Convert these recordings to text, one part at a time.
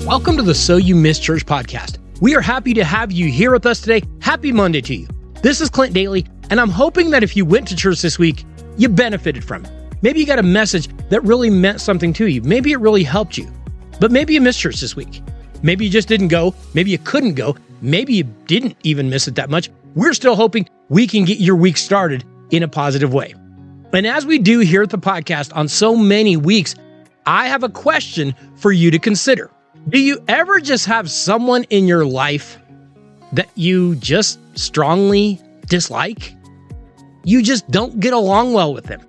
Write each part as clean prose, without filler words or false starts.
Welcome to the So You Missed Church podcast. We are happy to have you here with us today. Happy Monday to you. This is Clint Daly, and I'm hoping that if you went to church this week, you benefited from it. Maybe you got a message that really meant something to you. Maybe it really helped you. But maybe you missed church this week. Maybe you just didn't go. Maybe you couldn't go. Maybe you didn't even miss it that much. We're still hoping we can get your week started in a positive way. And as we do here at the podcast on so many weeks, I have a question for you to consider. Do you ever just have someone in your life that you just strongly dislike? You just don't get along well with them.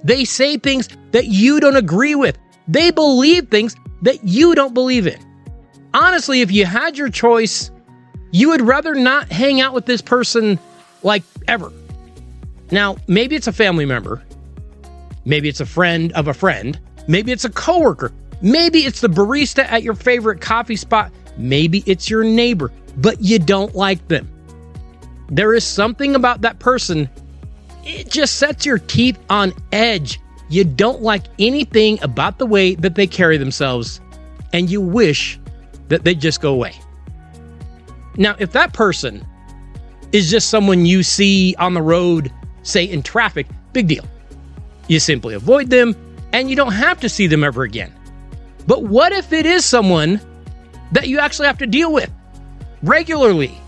They say things that you don't agree with. They believe things that you don't believe in. Honestly, if you had your choice, you would rather not hang out with this person like ever. Now, maybe it's a family member. Maybe it's a friend of a friend. Maybe it's a coworker. Maybe it's the barista at your favorite coffee spot. Maybe it's your neighbor, but you don't like them. There is something about that person. It just sets your teeth on edge. You don't like anything about the way that they carry themselves, and you wish that they'd just go away. Now, if that person is just someone you see on the road, say in traffic, big deal. You simply avoid them, and you don't have to see them ever again. But what if it is someone that you actually have to deal with regularly?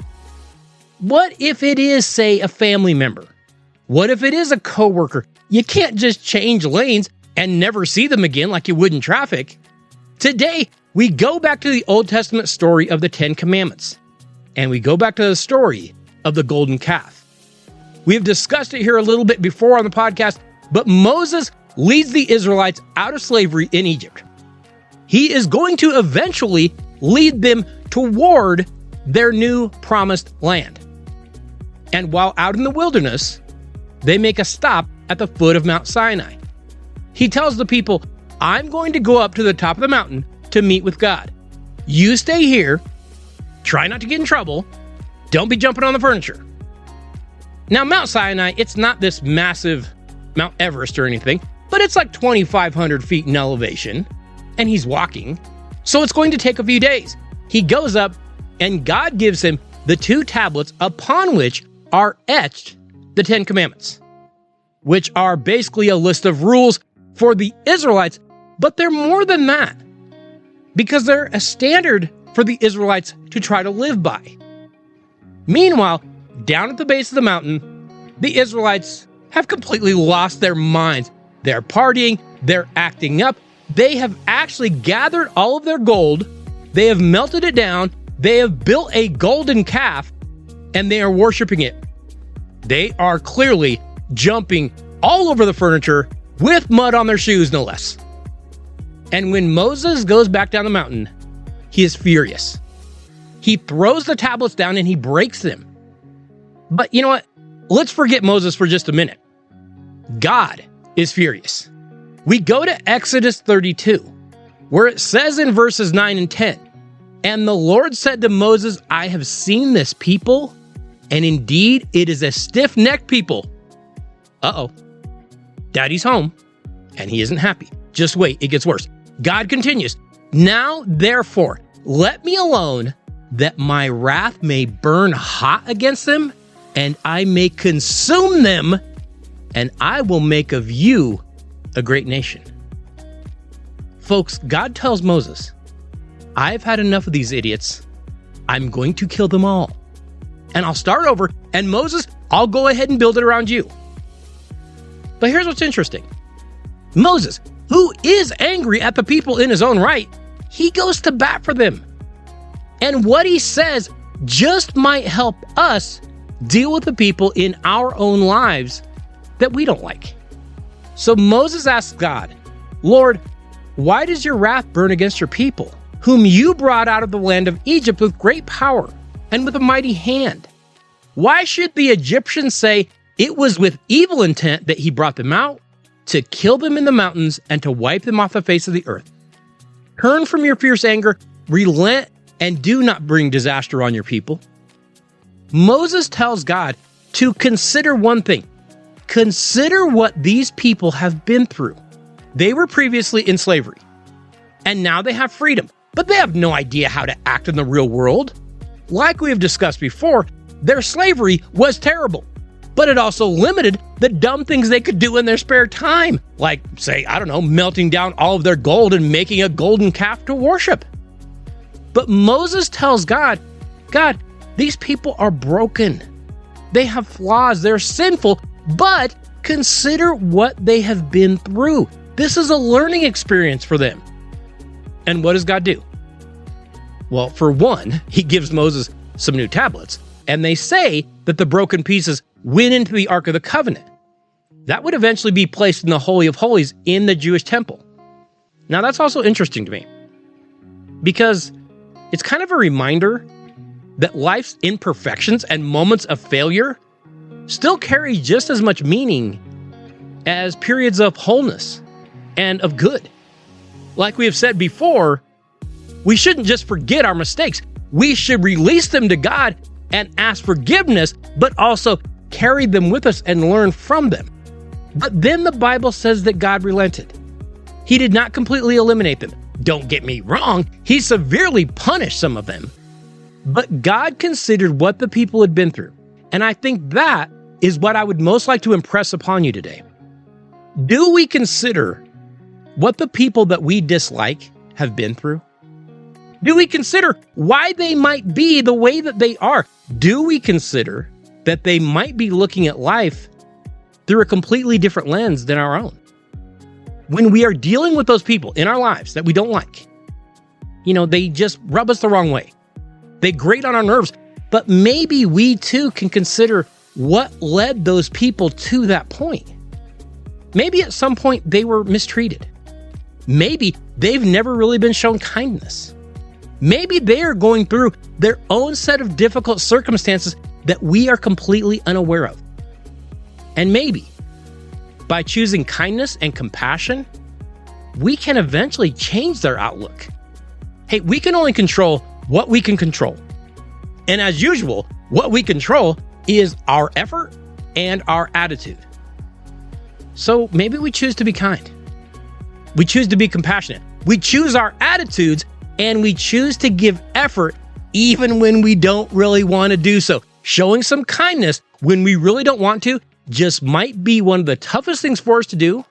What if it is, say, a family member? What if it is a coworker? You can't just change lanes and never see them again like you would in traffic. Today, we go back to the Old Testament story of the Ten Commandments, and we go back to the story of the golden calf. We have discussed it here a little bit before on the podcast, but Moses leads the Israelites out of slavery in Egypt. He is going to eventually lead them toward their new promised land. And while out in the wilderness, they make a stop at the foot of Mount Sinai. He tells the people, I'm going to go up to the top of the mountain to meet with God. You stay here, try not to get in trouble, don't be jumping on the furniture. Now, Mount Sinai, it's not this massive Mount Everest or anything, but it's like 2,500 feet in elevation, and he's walking, so it's going to take a few days. He goes up, and God gives him the 2 tablets upon which are etched the 10 Commandments, which are basically a list of rules for the Israelites, but they're more than that, because they're a standard for the Israelites to try to live by. Meanwhile, down at the base of the mountain, the Israelites have completely lost their minds. They're partying, they're acting up. They have actually gathered all of their gold, they have melted it down, they have built a golden calf, and they are worshiping it. They are clearly jumping all over the furniture with mud on their shoes, no less. And when Moses goes back down the mountain, he is furious. He throws the tablets down and he breaks them. But you know what? Let's forget Moses for just a minute. God is furious. We go to Exodus 32, where it says in verses 9 and 10, And the Lord said to Moses, I have seen this people, and indeed it is a stiff-necked people. Uh-oh. Daddy's home, and he isn't happy. Just wait, it gets worse. God continues, Now, therefore, let me alone, that my wrath may burn hot against them, and I may consume them, and I will make of you a great nation. Folks, God tells Moses, I've had enough of these idiots. I'm going to kill them all. And I'll start over, and Moses, I'll go ahead and build it around you. But here's what's interesting. Moses, who is angry at the people in his own right, he goes to bat for them. And what he says just might help us deal with the people in our own lives that we don't like. So Moses asks God, Lord, why does your wrath burn against your people, whom you brought out of the land of Egypt with great power and with a mighty hand? Why should the Egyptians say it was with evil intent that he brought them out, to kill them in the mountains and to wipe them off the face of the earth? Turn from your fierce anger, relent, and do not bring disaster on your people. Moses tells God to consider one thing. Consider what these people have been through. They were previously in slavery, and now they have freedom. but they have no idea how to act in the real world. Like we have discussed before, their slavery was terrible, but it also limited the dumb things they could do in their spare time, like, say, melting down all of their gold and making a golden calf to worship. But Moses tells God, these people are broken. They have flaws, they're sinful, but consider what they have been through. This is a learning experience for them. And what does God do? Well, for one, he gives Moses some new tablets, and they say that the broken pieces went into the Ark of the Covenant. That would eventually be placed in the Holy of Holies in the Jewish temple. Now, that's also interesting to me, because it's kind of a reminder that life's imperfections and moments of failure still carry just as much meaning as periods of wholeness and of good. Like we have said before, we shouldn't just forget our mistakes. We should release them to God and ask forgiveness, but also carry them with us and learn from them. But then the Bible says that God relented. He did not completely eliminate them. Don't get me wrong, he severely punished some of them. But God considered what the people had been through. And I think that is what I would most like to impress upon you today. Do we consider what the people that we dislike have been through? Do we consider why they might be the way that they are? Do we consider that they might be looking at life through a completely different lens than our own? When we are dealing with those people in our lives that we don't like, they just rub us the wrong way. They grate on our nerves, but maybe we too can consider what led those people to that point. Maybe at some point they were mistreated. Maybe they've never really been shown kindness. Maybe they are going through their own set of difficult circumstances that we are completely unaware of. And maybe by choosing kindness and compassion, we can eventually change their outlook. Hey, we can only control what we can control. And as usual, what we control is our effort and our attitude. So maybe we choose to be kind. We choose to be compassionate. We choose our attitudes, and we choose to give effort even when we don't really want to do so. Showing some kindness when we really don't want to just might be one of the toughest things for us to do,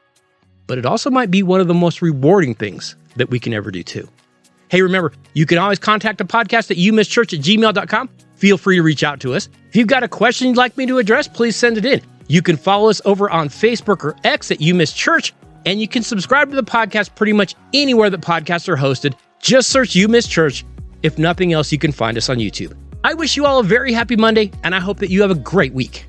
but it also might be one of the most rewarding things that we can ever do too. Hey, remember, you can always contact the podcast at youmisschurch@gmail.com. Feel free to reach out to us. If you've got a question you'd like me to address, please send it in. You can follow us over on Facebook or X at YouMissChurch, and you can subscribe to the podcast pretty much anywhere that podcasts are hosted. Just search You Miss Church. If nothing else, you can find us on YouTube. I wish you all a very happy Monday, and I hope that you have a great week.